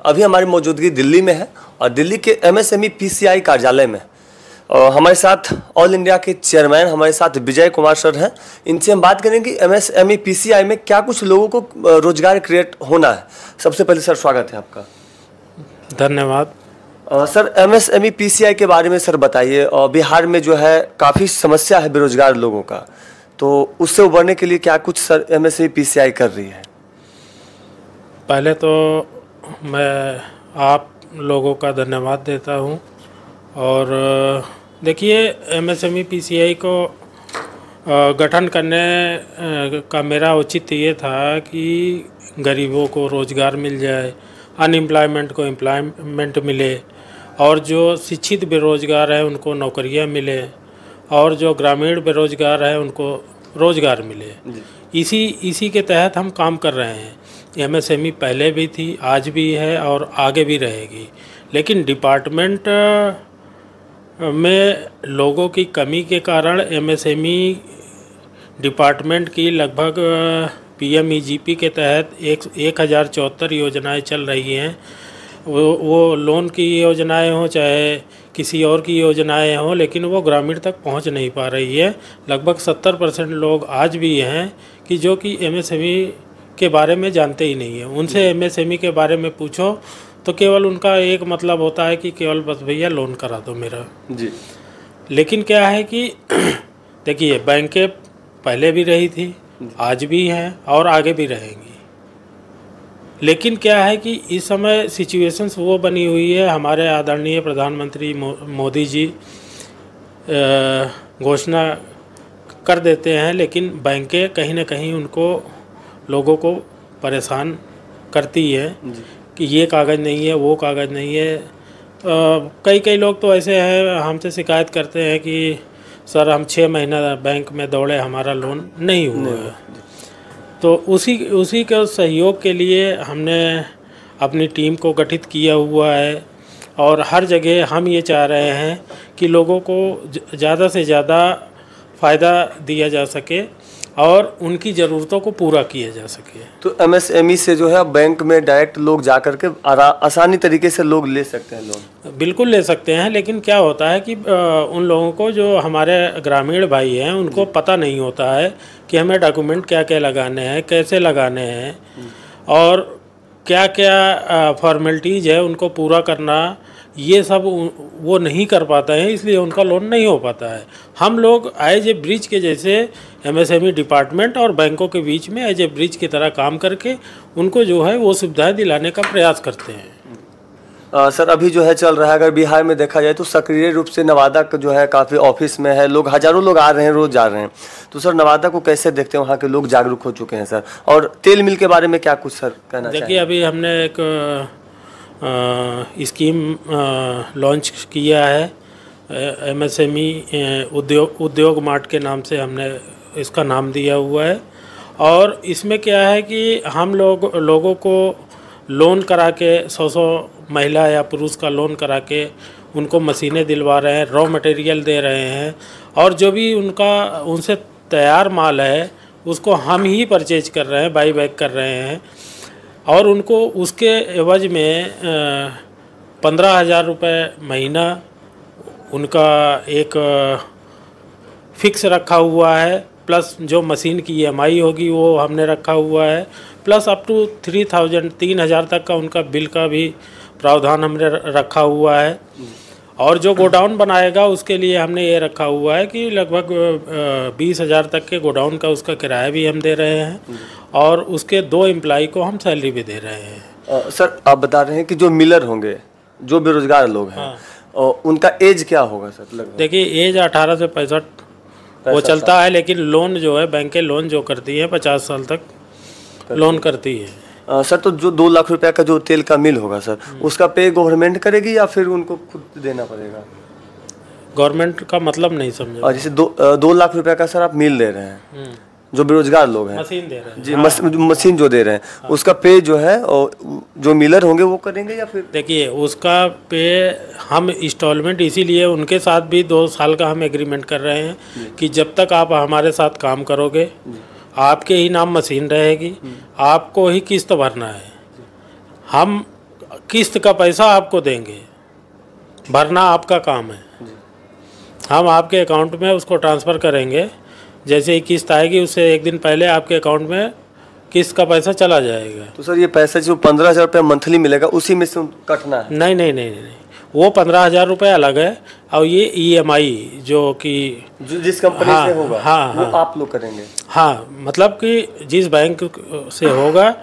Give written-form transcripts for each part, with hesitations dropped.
अभी हमारी मौजूदगी दिल्ली में है और दिल्ली के एमएसएमई पीसीआई कार्यालय में और हमारे साथ ऑल इंडिया के चेयरमैन हमारे साथ विजय कुमार सर हैं। इनसे हम बात करेंगे कि एमएसएमई पीसीआई में क्या कुछ लोगों को रोजगार क्रिएट होना है। सबसे पहले सर स्वागत है आपका। धन्यवाद। सर एमएसएमई पीसीआई के बारे में सर बताइए। और बिहार में जो है काफ़ी समस्या है बेरोजगार लोगों का, तो उससे उबरने के लिए क्या कुछ सर एमएसएमई पीसीआई कर रही है? पहले तो मैं आप लोगों का धन्यवाद देता हूं। और देखिए, एमएसएमई पीसीआई को गठन करने का मेरा औचित्य ये था कि गरीबों को रोज़गार मिल जाए, अनएम्प्लॉयमेंट को एम्प्लॉयमेंट मिले, और जो शिक्षित बेरोज़गार हैं उनको नौकरियां मिले, और जो ग्रामीण बेरोज़गार हैं उनको रोज़गार मिले। इसी के तहत हम काम कर रहे हैं। एमएसएमई पहले भी थी, आज भी है और आगे भी रहेगी। लेकिन डिपार्टमेंट में लोगों की कमी के कारण एमएसएमई डिपार्टमेंट की लगभग पीएमईजीपी के तहत 1074 योजनाएं चल रही हैं। वो लोन की योजनाएं हों चाहे किसी और की योजनाएं हों, लेकिन वो ग्रामीण तक पहुंच नहीं पा रही है। लगभग 70% लोग आज भी हैं कि जो कि एमएसएमई के बारे में जानते ही नहीं है। उनसे एमएसएमई के बारे में पूछो तो केवल उनका एक मतलब होता है कि केवल बस भैया लोन करा दो मेरा जी। लेकिन क्या है कि देखिए, बैंकें पहले भी रही थी, आज भी हैं और आगे भी रहेंगी। लेकिन क्या है कि इस समय सिचुएशंस वो बनी हुई है, हमारे आदरणीय प्रधानमंत्री मोदी जी घोषणा कर देते हैं, लेकिन बैंकें कहीं ना कहीं उनको लोगों को परेशान करती हैं कि ये कागज़ नहीं है, वो कागज़ नहीं है। कई लोग तो ऐसे हैं, हमसे शिकायत करते हैं कि सर हम 6 महीना बैंक में दौड़े, हमारा लोन नहीं हुआ है। तो उसी के सहयोग के लिए हमने अपनी टीम को गठित किया हुआ है, और हर जगह हम ये चाह रहे हैं कि लोगों को ज़्यादा से ज़्यादा फ़ायदा दिया जा सके और उनकी ज़रूरतों को पूरा किया जा सके। तो एमएसएमई से जो है बैंक में डायरेक्ट लोग जा करके आसानी तरीके से लोग ले सकते हैं लोन? बिल्कुल ले सकते हैं, लेकिन क्या होता है कि उन लोगों को, जो हमारे ग्रामीण भाई हैं, उनको पता नहीं होता है कि हमें डॉक्यूमेंट क्या क्या लगाने हैं, कैसे लगाने हैं, और क्या क्या फॉर्मेलिटीज़ है उनको पूरा करना, ये सब वो नहीं कर पाते हैं, इसलिए उनका लोन नहीं हो पाता है। हम लोग एज ए ब्रिज के जैसे एमएसएमई डिपार्टमेंट और बैंकों के बीच में एज ए ब्रिज की तरह काम करके उनको जो है वो सुविधाएं दिलाने का प्रयास करते हैं। सर अभी जो है चल रहा है, अगर बिहार में देखा जाए तो सक्रिय रूप से नवादा का जो है काफ़ी ऑफिस में है, लोग हज़ारों लोग आ रहे हैं, रोज़ जा रहे हैं। तो सर नवादा को कैसे देखते हैं? वहाँ के लोग जागरूक हो चुके हैं सर। और तेल मिल के बारे में क्या कुछ सर कहना चाहिए? देखिए, अभी हमने एक स्कीम लॉन्च किया है, एमएसएमई उद्योग मार्ट के नाम से हमने इसका नाम दिया हुआ है। और इसमें क्या है कि हम लोगों को लोन करा के 100 महिला या पुरुष का लोन करा के उनको मशीनें दिलवा रहे हैं, रॉ मटेरियल दे रहे हैं, और जो भी उनसे तैयार माल है उसको हम ही परचेज कर रहे हैं, बाई बैक कर रहे हैं, और उनको उसके एवज में 15,000 रुपये महीना उनका एक फ़िक्स रखा हुआ है, प्लस जो मशीन की EMI होगी वो हमने रखा हुआ है, प्लस अप टू 3,000 तक का उनका बिल का भी प्रावधान हमने रखा हुआ है। और जो गोडाउन बनाएगा उसके लिए हमने ये रखा हुआ है कि लगभग 20,000 तक के गोडाउन का उसका किराया भी हम दे रहे हैं, और उसके 2 एम्प्लॉय को हम सैलरी भी दे रहे हैं। सर आप बता रहे हैं कि जो मिलर होंगे, जो बेरोजगार लोग हैं, और उनका एज क्या होगा सर लगभग? देखिए, एज 18 से 65 वो चलता है, लेकिन लोन जो है बैंकें लोन जो करती है 50 साल तक लोन करती है। सर तो जो 2 लाख रुपए का जो तेल का मिल होगा सर, उसका पे गवर्नमेंट करेगी या फिर उनको खुद देना पड़ेगा? गवर्नमेंट का मतलब नहीं समझा। और जैसे 2 लाख रुपए का सर आप मिल दे रहे हैं, जो बेरोजगार लोग हैं, मशीन दे रहे हैं जी, मशीन जो दे रहे हैं, उसका पे जो है और जो मिलर होंगे वो करेंगे या फिर? देखिए, उसका पे हम इंस्टॉलमेंट इसीलिए उनके साथ भी 2 साल का हम एग्रीमेंट कर रहे हैं कि जब तक आप हमारे साथ काम करोगे, आपके ही नाम मशीन रहेगी, आपको ही किस्त भरना है। हम किस्त का पैसा आपको देंगे, भरना आपका काम है। हम आपके अकाउंट में उसको ट्रांसफ़र करेंगे, जैसे ही किस्त आएगी उससे एक दिन पहले आपके अकाउंट में किस्त का पैसा चला जाएगा। तो सर ये पैसा जो 15,000 रुपये मंथली मिलेगा उसी में से कटना है? नहीं नहीं नहीं नहीं, वो 15,000 रुपये अलग है, और ये EMI जो कि जिस कंपनी हाँ, से होगा हाँ, वो हाँ, आप लोग करेंगे? हाँ, मतलब कि जिस बैंक से होगा,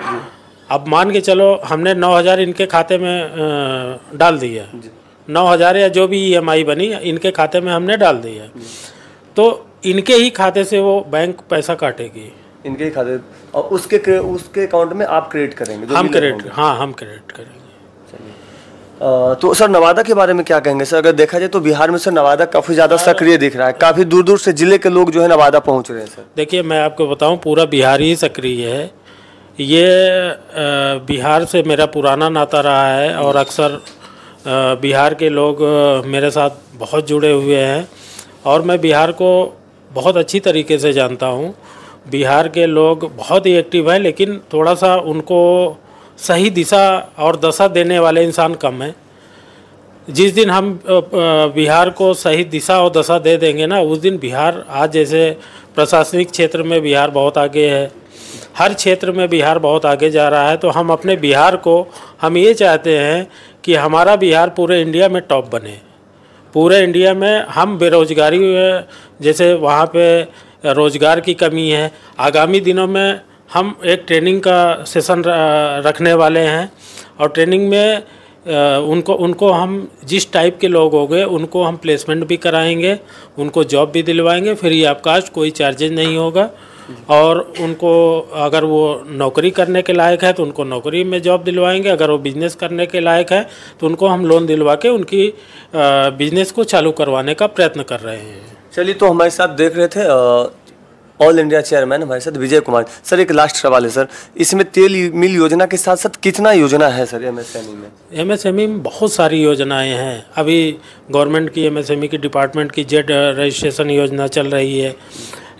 अब मान के चलो हमने 9,000 इनके खाते में डाल दिया, 9,000 या जो भी EMI बनी इनके खाते में हमने डाल दिया, तो इनके ही खाते से वो बैंक पैसा काटेगी। इनके ही खाते, और उसके अकाउंट में आप क्रेडिट करेंगे? हम क्रेडिट, हाँ, हम क्रेडिट करेंगे। तो सर नवादा के बारे में क्या कहेंगे सर? अगर देखा जाए तो बिहार में सर नवादा काफ़ी ज़्यादा सक्रिय दिख रहा है, काफ़ी दूर दूर से जिले के लोग जो है नवादा पहुंच रहे हैं सर। देखिए मैं आपको बताऊं, पूरा बिहार ही सक्रिय है। ये बिहार से मेरा पुराना नाता रहा है, और अक्सर बिहार के लोग मेरे साथ बहुत जुड़े हुए हैं, और मैं बिहार को बहुत अच्छी तरीके से जानता हूँ। बिहार के लोग बहुत ही एक्टिव हैं, लेकिन थोड़ा सा उनको सही दिशा और दशा देने वाले इंसान कम हैं। जिस दिन हम बिहार को सही दिशा और दशा दे देंगे ना, उस दिन बिहार, आज जैसे प्रशासनिक क्षेत्र में बिहार बहुत आगे है, हर क्षेत्र में बिहार बहुत आगे जा रहा है, तो हम अपने बिहार को, हम ये चाहते हैं कि हमारा बिहार पूरे इंडिया में टॉप बने। पूरे इंडिया में हम बेरोजगारी, जैसे वहाँ पे रोज़गार की कमी है, आगामी दिनों में हम एक ट्रेनिंग का सेशन रखने वाले हैं, और ट्रेनिंग में उनको हम जिस टाइप के लोग हो गए उनको हम प्लेसमेंट भी कराएंगे, उनको जॉब भी दिलवाएंगे, फ्री ऑफ कास्ट, कोई चार्जेज नहीं होगा। और उनको अगर वो नौकरी करने के लायक है तो उनको नौकरी में जॉब दिलवाएंगे, अगर वो बिज़नेस करने के लायक है तो उनको हम लोन दिलवा के उनकी बिज़नेस को चालू करवाने का प्रयत्न कर रहे हैं। चलिए, तो हमारे साथ देख रहे थे ऑल इंडिया चेयरमैन हमारे साथ विजय कुमार सर। एक लास्ट सवाल है सर, इसमें तेल मिल योजना के साथ साथ कितना योजना है सर MSME में? MSME में बहुत सारी योजनाएं हैं। अभी गवर्नमेंट की MSME की डिपार्टमेंट की जेड रजिस्ट्रेशन योजना चल रही है,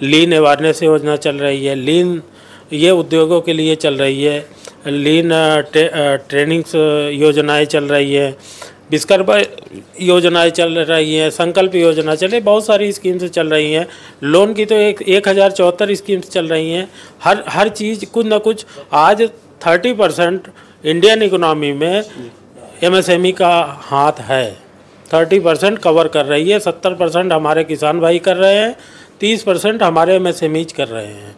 लीन अवेयरनेस योजना चल रही है, लीन ये उद्योगों के लिए चल रही है, लीन ट्रेनिंग्स योजनाएं चल रही है, विश्वकर्मा योजनाएं चल रही हैं, संकल्प योजना चल रही, बहुत सारी स्कीम्स चल रही हैं। लोन की तो 1074 स्कीम्स चल रही हैं। हर चीज़ कुछ ना कुछ। आज 30% इंडियन इकोनॉमी में MSME का हाथ है, 30% कवर कर रही है। 70% हमारे किसान भाई कर रहे हैं, 30% हमारे MSMEs कर रहे हैं।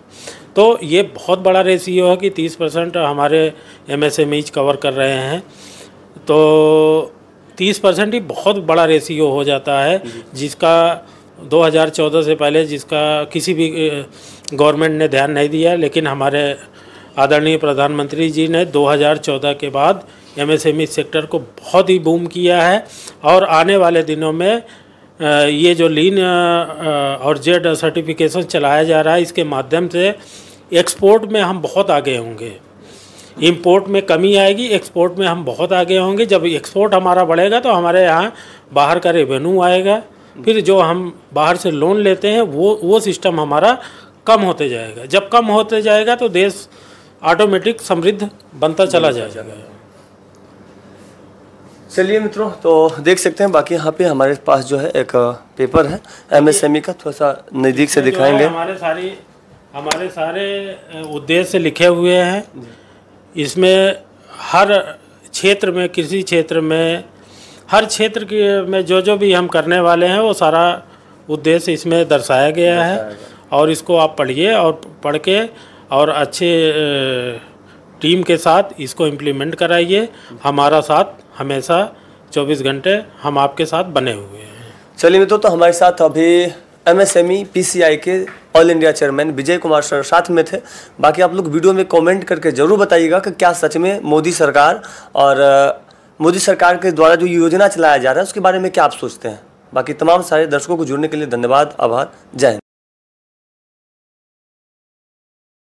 तो ये बहुत बड़ा रेशियो है कि 30% हमारे MSMEs कवर कर रहे हैं, तो 30% ही बहुत बड़ा रेशियो हो जाता है, जिसका 2014 से पहले जिसका किसी भी गवर्नमेंट ने ध्यान नहीं दिया। लेकिन हमारे आदरणीय प्रधानमंत्री जी ने 2014 के बाद MSME सेक्टर को बहुत ही बूम किया है, और आने वाले दिनों में ये जो लीन और जेड सर्टिफिकेशन चलाया जा रहा है, इसके माध्यम से एक्सपोर्ट में हम बहुत आगे होंगे। इंपोर्ट में कमी आएगी, एक्सपोर्ट में हम बहुत आगे होंगे। जब एक्सपोर्ट हमारा बढ़ेगा तो हमारे यहाँ बाहर का रेवेन्यू आएगा, फिर जो हम बाहर से लोन लेते हैं वो सिस्टम हमारा कम होते जाएगा। जब कम होते जाएगा तो देश ऑटोमेटिक समृद्ध बनता चला जाएगा। चलिए मित्रों, तो देख सकते हैं, बाकी यहाँ पे हमारे पास जो है एक पेपर है MSME का, थोड़ा सा नज़दीक से दिखाएंगे। हमारे सारे उद्देश्य लिखे हुए हैं इसमें। हर क्षेत्र में, कृषि क्षेत्र में, हर क्षेत्र के में जो भी हम करने वाले हैं वो सारा उद्देश्य इसमें दर्शाया गया है, और इसको आप पढ़िए, और पढ़ के और अच्छे टीम के साथ इसको इम्प्लीमेंट कराइए। हमारा साथ हमेशा 24 घंटे हम आपके साथ बने हुए हैं। चलिए मित्रों, तो हमारे साथ अभी MSME PCI के all India chairman Vijay Kumar sir साथ में थे। बाकी आप लोग वीडियो में कमेंट करके ज़रूर बताइएगा कि क्या सच में मोदी सरकार के द्वारा जो योजना चलाया जा रहा है उसके बारे में क्या आप सोचते हैं। बाकी तमाम सारे दर्शकों को जुड़ने के लिए धन्यवाद, आभार, जय हिंद।